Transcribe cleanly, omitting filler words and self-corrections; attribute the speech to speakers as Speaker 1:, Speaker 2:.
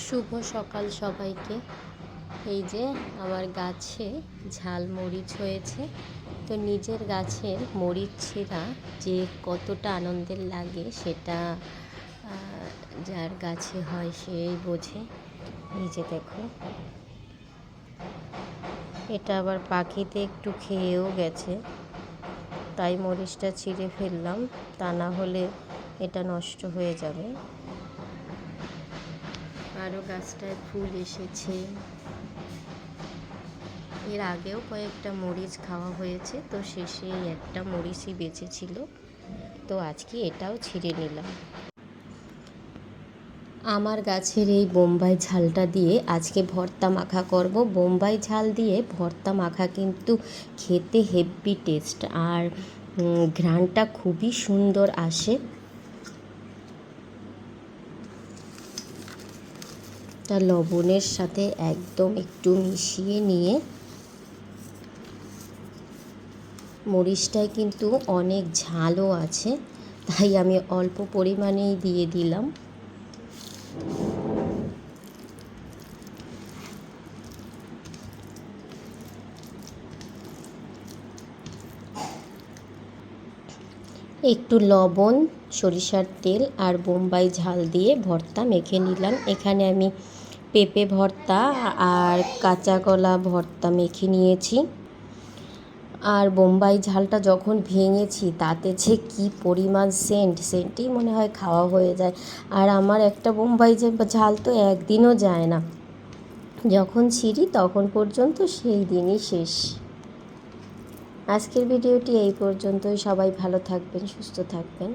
Speaker 1: শুভ সকাল সবাইকে। এই যে আমার গাছে ঝাল মরিচ হয়েছে। তো নিজের গাছের মরিচ ছিঁড়া যে কতটা আনন্দের লাগে সেটা যার গাছে হয় সেই বোঝে। এই যে দেখো, এটা আবার পাখিতে একটু খেয়েও গেছে, তাই মরিচটা ছিঁড়ে ফেললাম, তা না হলে এটা নষ্ট হয়ে যাবে। আরও গাছটায় ফুল এসেছে। এর আগেও কয়েকটা মরিচ খাওয়া হয়েছে, তো শেষে একটা মরিচই বেঁচে ছিল, তো আজকে এটাও ছিঁড়ে নিলাম। আমার গাছের এই বোম্বাই ঝালটা দিয়ে আজকে ভর্তা মাখা করব। বোম্বাই ঝাল দিয়ে ভর্তা মাখা কিন্তু খেতে হেভি টেস্ট, আর ঘ্রাণটা খুবই সুন্দর আসে। তা লবণের সাথে একদম একটু মিশিয়ে নিয়ে, মরিচটায় কিন্তু অনেক ঝালও আছে, তাই আমি অল্প পরিমাণেই দিয়ে দিলাম। একটু লবণ, সরিষার তেল আর বোম্বাই ঝাল দিয়ে ভর্তা মেখে নিলাম। এখানে আমি পেঁপে ভর্তা আর কাঁচা কলা ভর্তা মেখে নিয়েছি। আর বোম্বাই ঝালটা যখন ভেঙেছি তাতে যে কী পরিমাণ সেন্টেই মনে হয় খাওয়া হয়ে যায়। আর আমার একটা বোম্বাই ঝাল তো একদিনও যায় না, যখন ছিঁড়ি তখন পর্যন্ত সেই দিনই শেষ। আজকের ভিডিওটি এই পর্যন্তই। সবাই ভালো থাকবেন, সুস্থ থাকবেন।